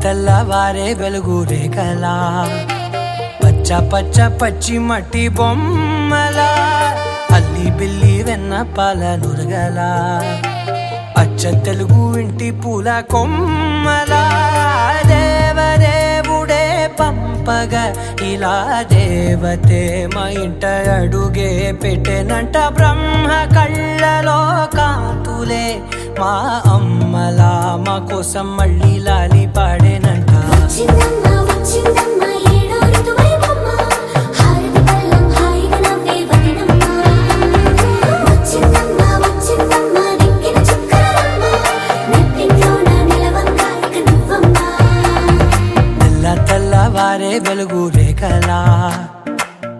తెల్లవారే వెలుగు రేఖలా పచ్చ పచ్చ పచ్చి మట్టి బొమ్మలా అల్లి బిల్లి వెన్న పాల నురగలా అచ్చ తెలుగు ఇంటి పూల కొమ్మలా దేవదేవుడే పంపగా ఇలా దేవతే మా ఇంట అడుగే పెట్టెనంట బ్రహ్మ కళ్ళలో కాంతులే మా అమ్మలా మా కోసం మళ్ళీ లాలి పాడేనంట. తెల్లవారే వెలుగు రేఖలా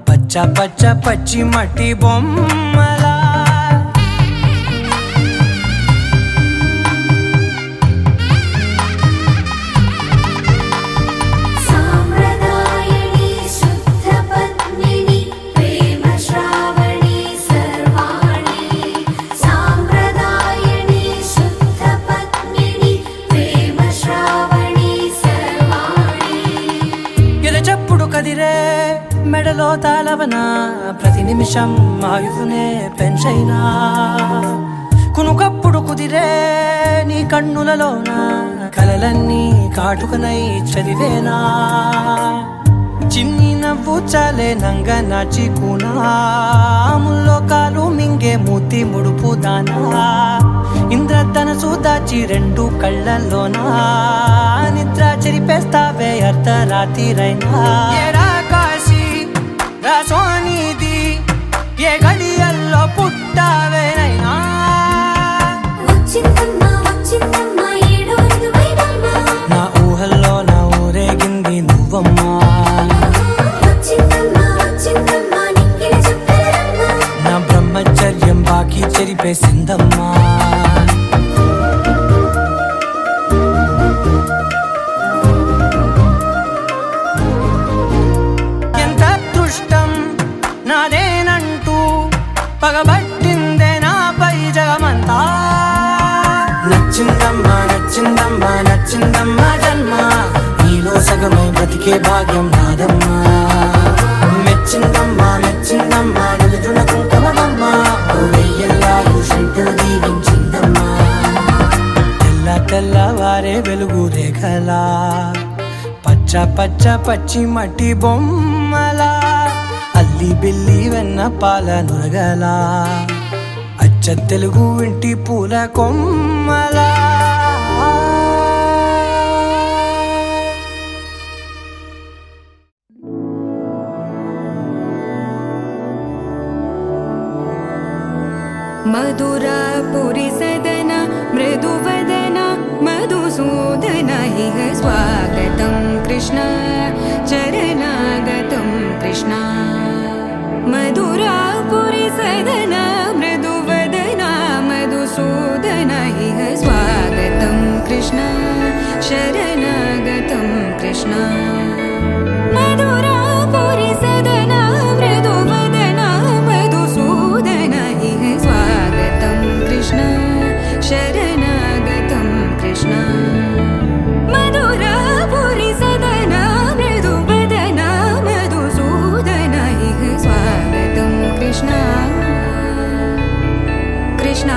పచ్చ పచ్చ పచ్చి మట్టి బొమ్మలా మెడలో తాళవన ప్రతి నిమిషం ఆయువునే పెంచైనా కునుకప్పుడు కుదిరే నీ కన్నులలోన కలలన్నీ కాటుకనై చదివేనా చిన్ని నవ్వు చాలే నంగ నాచి కూనాముల్లో కాలు మింగే మూతి ముడుపు దానా ఇంద్రధనసు దాచి రెండు కళ్ళల్లోనా నిద్ర చెరిపేస్తావే అర్ధరాత్రిరైనా సోనిది ఏ గడియల్లో పుట్టావేనైనా నా ఊహల్లో నా ఊరేగింది నువ్వమ్మా నా బ్రహ్మచర్యం బాకీ చెరిపేసిందమ్మా నాదేనంటూ పగబట్టిందే నాపై జగమంతా నచ్చిందమ్మా నచ్చిందమ్మా నచ్చిందమ్మా జన్మ నీలో సగమై బ్రతికే భాగ్యం నాదమ్మా మెచ్చిందమ్మా మెచ్చిందమ్మా నిలుతున్న కుంకుమమ్మా వెయ్యల్లాలు శంకరు దీవించిందమ్మా తెల్లవారే వెలుగు రేఖలా పచ్చ పచ్చ పచ్చి మట్టి బొమ్మలా అల్లి బిల్లి వెన్న పాల నురగలా అచ్చ తెలుగు ఇంటి పూల కొమ్మలా మధురాపురి సదన మృదువదన మధుసూదన ఇహ స్వాగతం కృష్ణ చరణాగతం కృష్ణ మధురాపురి సదన మృదువదన మధుసూదన ఇహ స్వాగతం కృష్ణ శరణాగతం కృష్ణ మధురాపురి సదన మృదువదన మధుసూదన ఇహ స్వాగతం కృష్ణ శరణాగతం కృష్ణ మధురాపురి సదన మృదువదన మధుసూదన ఇహ స్వాగతం కృష్ణ కృష్ణ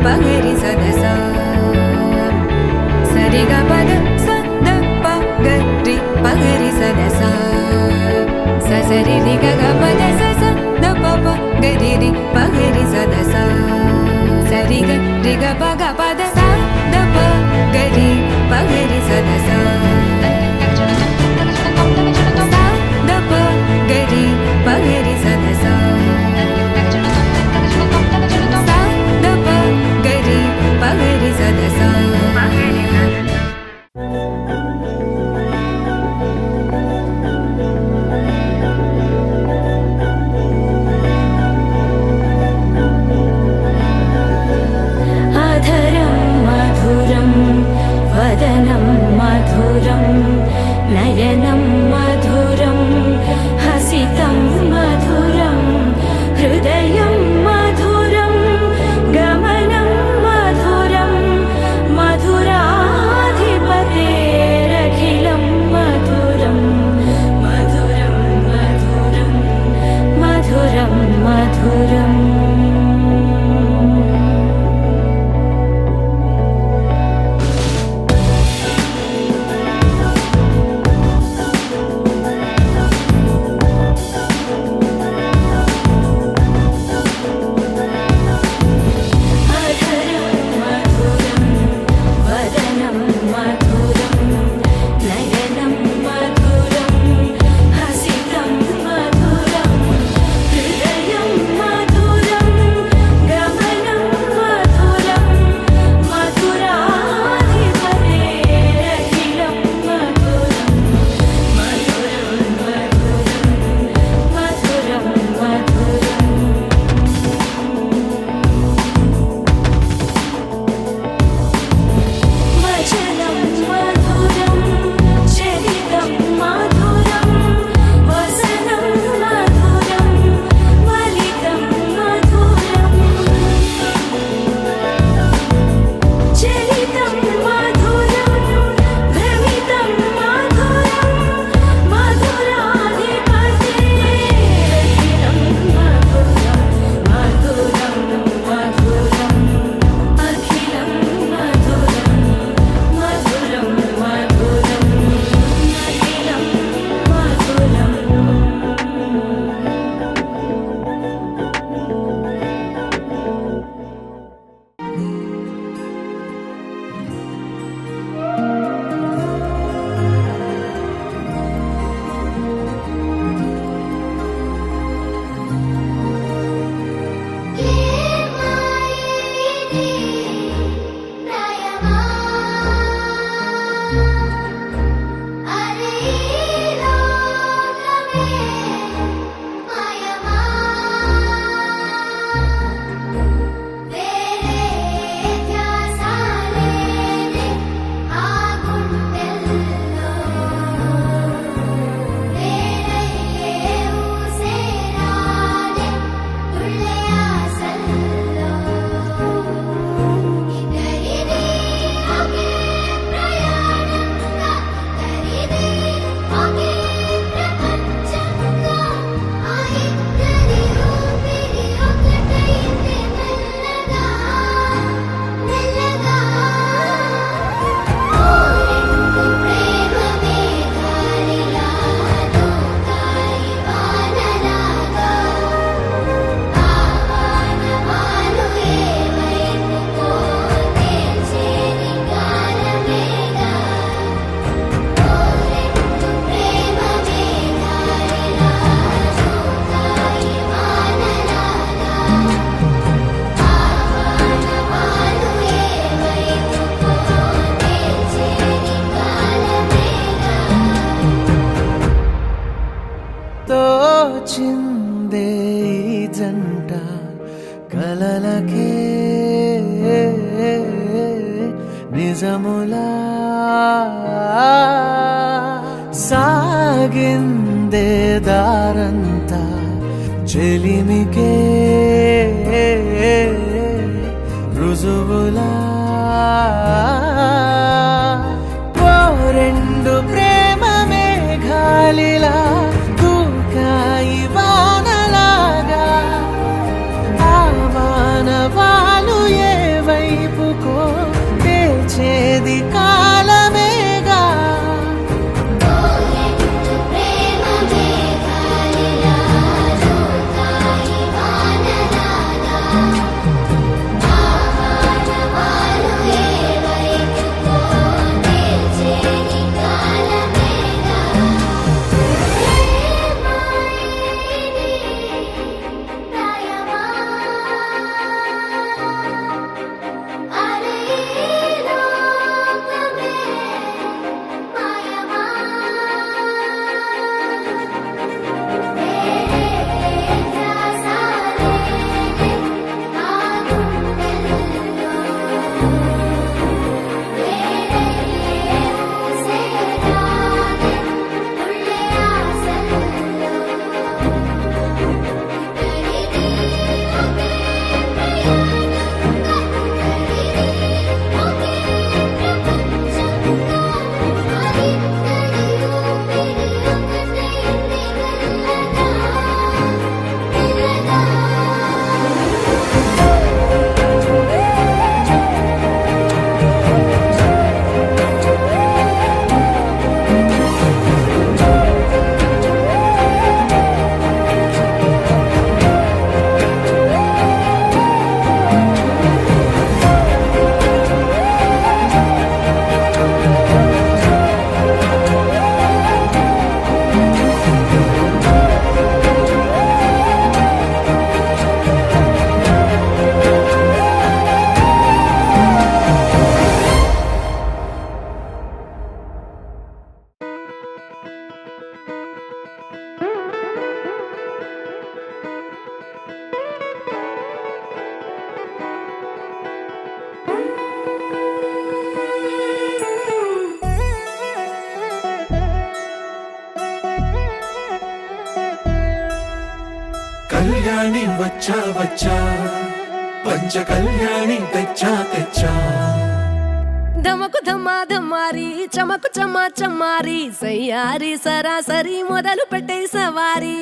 పగరి సదస సరిగ పద సద పగరి పగరి సదస సరి రి గ పద స ద ప గరి రి పగరి సదస సరి గ రి గ ప గ పద స ద ప గరి పగరి సదస ద ప గరి పగరి సదస ద ప గరి పగరి సదస वदनं मधुरं नयनं मधुरं हसितं मधुरं हृदयं मधुरं गमनं मधुरं मधुराधिपतेरखिलं मधुरं मधुरं मधुरं मधुरं मधुरम् తోచిందే ఈ జంట కలలకే నిజములా సాగిందే దారంతా చెలిమికే రుజువులా రెండు ప్రేమ మేఘాలిలా దూకాయి వానలాగా ఆ వానవాలు ఏవై కళ్యాణి వచ్చా వచ్చా పంచ కళ్యాణి తెచ్చా తెచ్చా ధమకు ధమ్మా ధమ్మారి చమకు చమ్మా చమ్మారి సయ్యారి సరాసరి మొదలు పెట్టే సవారి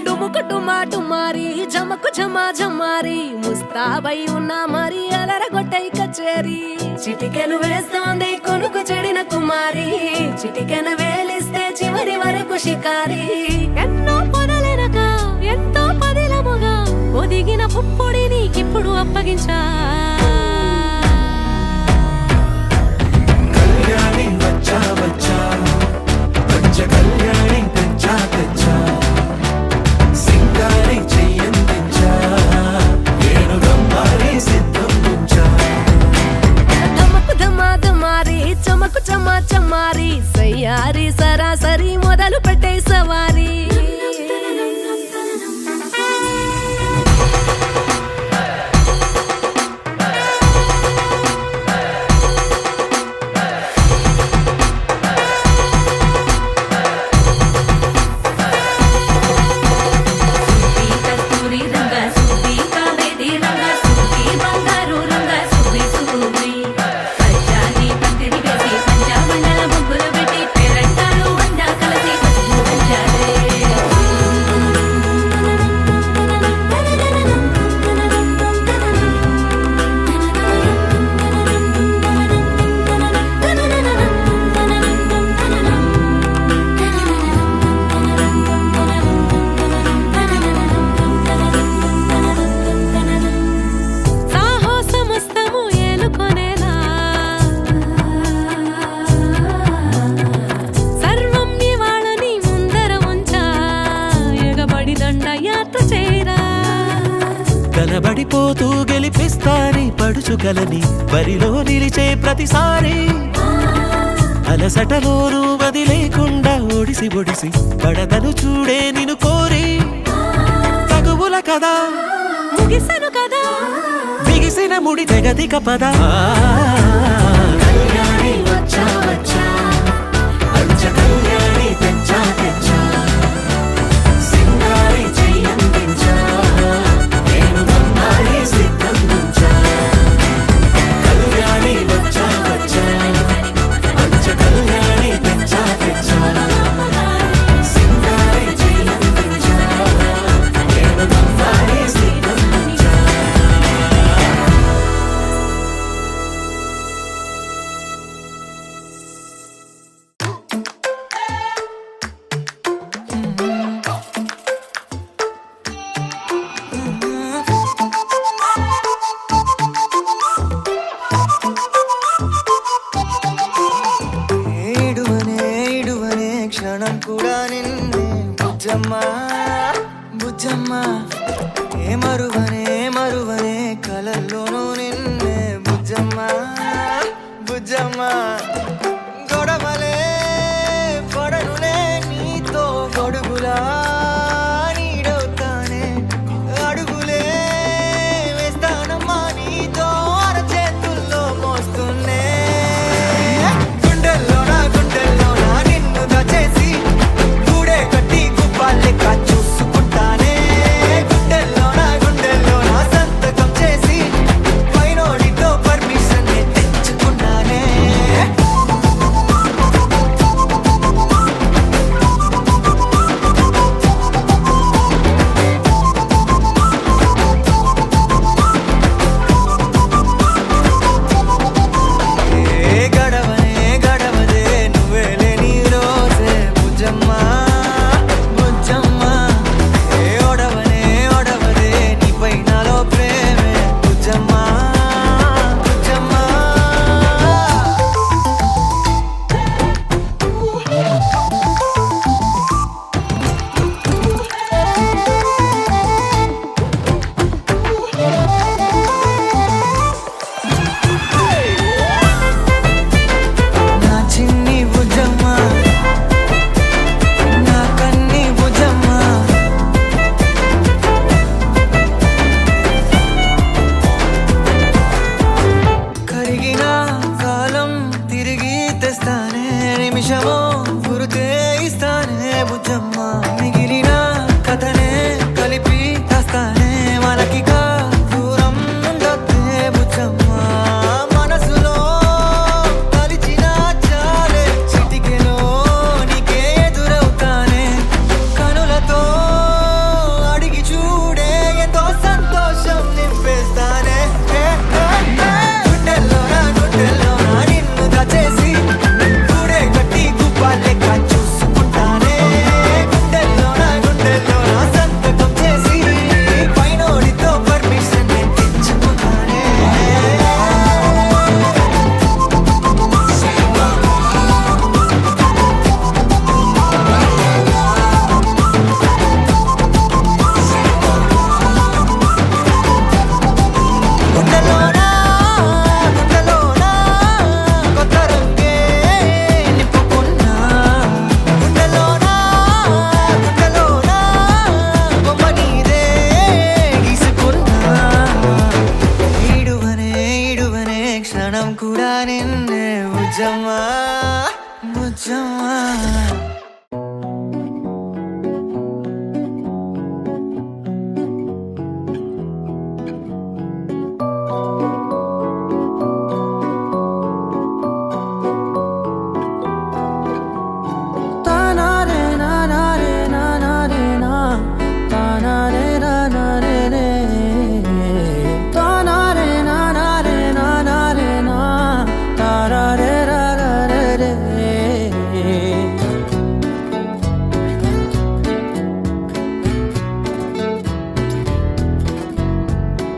డుముకు డుమా డుమారి జమకు ఝమా ఝమారి ముస్తాబై ఉన్నా మరి అలరగొట్టై కచేరి చిటికెను వేస్తోంది కొనుకు చెడిన కుమారి చిటికెను వేలిస్తే చివరి వరకు షికారి ఎన్నో పొదలెనక ఎంతో పదిలముగా ఒదిగిన పుప్పొడి నీకిప్పుడు అప్పగించా కళ్యాణి వచ్చా వచ్చా పంచ కళ్యాణి తెచ్చా తెచ్చా సింగారి చెయ్యందించా ఏనుగమ్మారి సిద్ధందించా ధమకు ధమ్మా ధమారి చమకు చమ్మా చమ్మారి సయ్యారి సరాసరి మొదలు పెట్టే సవారి కనబడిపోతూ గెలిపిస్తాని పడుచుకలని బరిలో నిలిచే ప్రతిసారి అలసటలోనూ వదిలేకుండా ఒడిసి ఒడిసి పడదను చూడే నిన్ను కోరి తగువుల కదా ముగిసను కదా బిగిసిన ముడి తెగదిక పద కళ్యాణి వచ్చా వచ్చా పంచ కళ్యాణి తెచ్చా తెచ్చా సింగారి చెయ్యందించా ఏనుగమ్మారి సిద్ధందించా కళ్యాణి వచ్చా వచ్చా పంచ కళ్యాణి తెచ్చా తెచ్చా సింగారి చెయ్యందించా ఏనుగమ్మారి సిద్ధందించా ఇడువనే క్షణం కూడా నిన్నే బుజ్జమ్మా బుజ్జమ్మా ఏ మరువనే కలల్లోనూ నిన్నే బుజ్జమ్మా బుజ్జమ్మా గొడవలే పడనులే నీతో గొడుగులా నీడవుతానే అడుగులే వేస్తానమ్మా నీతో అరచేతుల్లో మోస్తున్నే గుండెల్లోనా నిన్ను దచేసి గూడే కట్టి గుప్పాలెక్క చూసుకుంటానే గుండెల్లోనా బుజ్జమ్మా బుజ్జమ్మా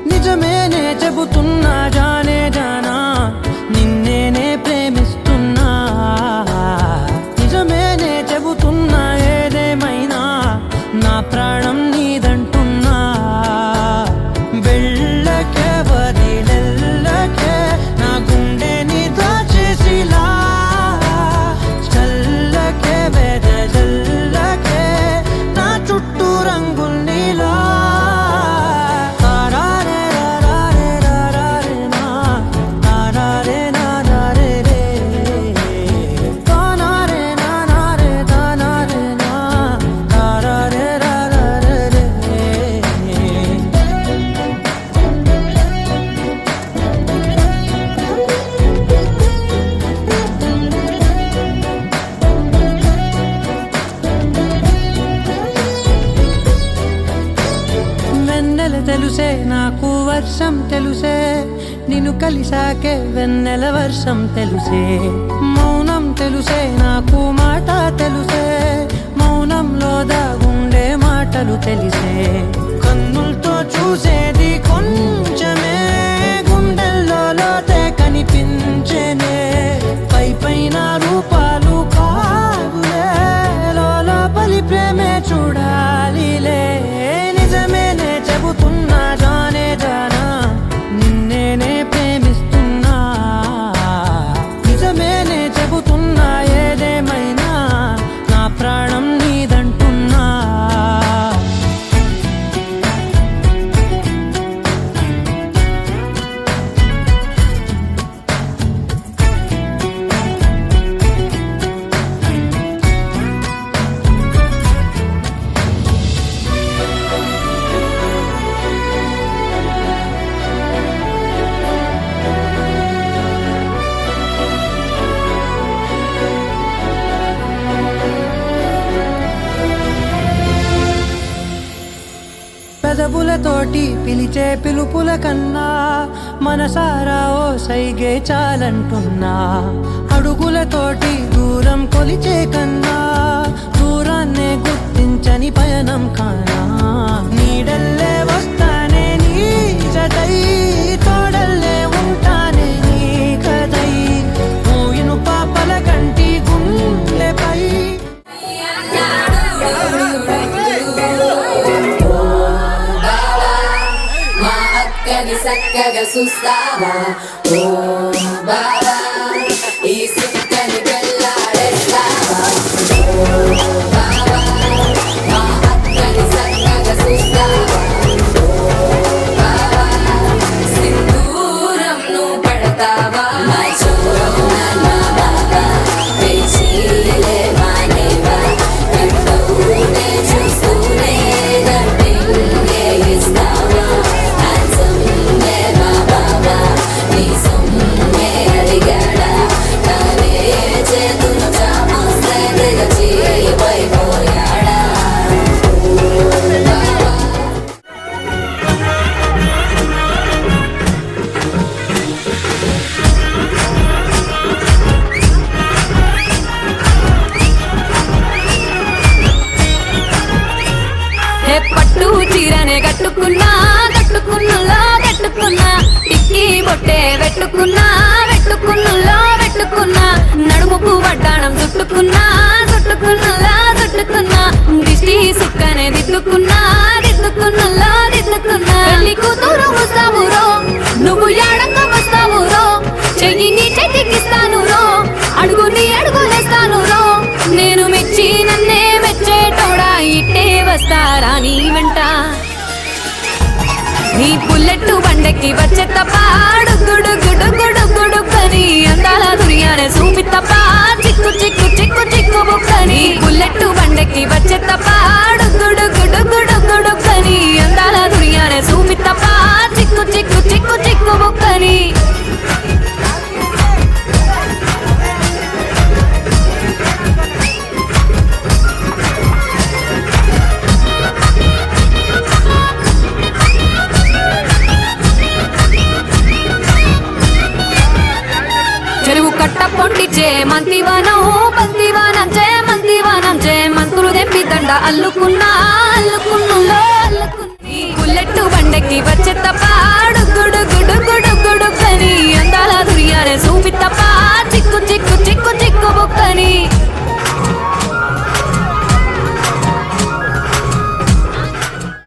నిజమేనే చెబుతున్నా జానే జానా నిన్నేనే ప్రేమిస్తున్నా నిజమేనే చెబుతున్నా ఏదేమైనా నా ప్రాణం నీదంటున్నా వెళ్ళకే వదిలెల్లకే నా గుండెని దాచేసిలా చల్లకే వెదజల్లకే నా చుట్టూ రంగుల్నిలా తెలుసే నాకు వర్షం తెలుసే నిన్ను కలిసాకే వెన్నెల వర్షం తెలుసే మౌనం తెలుసే నాకు మాట తెలుసే మౌనంలో దాగుండే మాటలు తెలిసే కన్నులతో చూసేది కొంచెమే గుండెల్లో లోతే కనిపించేనే పై పైన రూపాలు కాదులే లోపలి ప్రేమే చూడాలిలే నిజమేనే చెబుతున్నా జానే జానా నిన్నేనే ప్రేమిస్తున్నా నిజమేనే చెబుతున్నా ఏదేమైనా నా ప్రాణం నీదంటున్నా పెదవులతోటి పిలిచే పిలుపుల కన్నా మనసారా ఓ సైగే చాలంటున్నా అడుగులతోటి దూరం కొలిచే కన్నా దూరాన్నే గుర్తించని పయనం కానా నీడల్లే వస్తానే నీ జతై తోడల్లే ఉంటానే నీ కదై మూయిను పాపల కంటి గుండెపై సక్కగా చూస్తావా ఓ బావా ఈ సిక్కని పెళ్ళాడేస్తావా ఓ బావా మా అక్కని సక్కగా చూస్తావా ఓ బావా సింధూరం నువ్వు పడతావా నా బావా పేచీలే మానేవా కట్టూనే చూస్తూనే గట్టింగే ఇస్తావా పట్టు చీరనే కట్టుకున్నా కట్టుకున్నులో కట్టుకున్నా టిక్కి బొట్టే పెట్టుకున్నా పెట్టుకున్నులో పెట్టుకున్నా నడుముకు వడ్డాణం చుట్టుకున్నా చుట్టుకున్నులో చుట్టుకున్నా దిష్టి సుక్కనే దిద్దుకున్నా దిద్దుకున్నులో దిద్దుకున్నా పెళ్లి కూతురు వస్తావురో నువ్వు ఏడంగా వస్తావురో చెయ్యి నీ చేతికిస్తాను రో అడుగు నీ అడుగులేస్తాను రో నేను మెచ్చి నన్నే మెచ్చేటోడా ఇట్టే వస్తారా నీ వెంట నీ బుల్లెట్ బండెక్కి వచ్చే తప్ప గుడు గుడు గుడు గుడుకని అందాల దునియానే చూపి తప్ప చిక్కు చిక్కు చిక్కు చిక్కు బుక్కని బుల్లెట్ బండెక్కి వచ్చే తప్ప గుడు గుడు గుడు గుడుకని అందాల దునియానే చూపి తప్ప చిక్కు చిక్కు చిక్కు చిక్కు బుక్కని చెరువు కట్ట పొండిచే మంతివానం బంతివానం చే మంతివానం చే మంతులు దెంపి దండ అల్లుకున్నా అల్లుకున్నులో అల్లుకుని బుల్లెట్ బండెక్కి వచ్చే తప్ప గుడు గుడు గుడు గుడుకని అందాల దునియానే చూపి తప్ప చిక్కు చిక్కు చిక్కు చిక్కు బుక్కని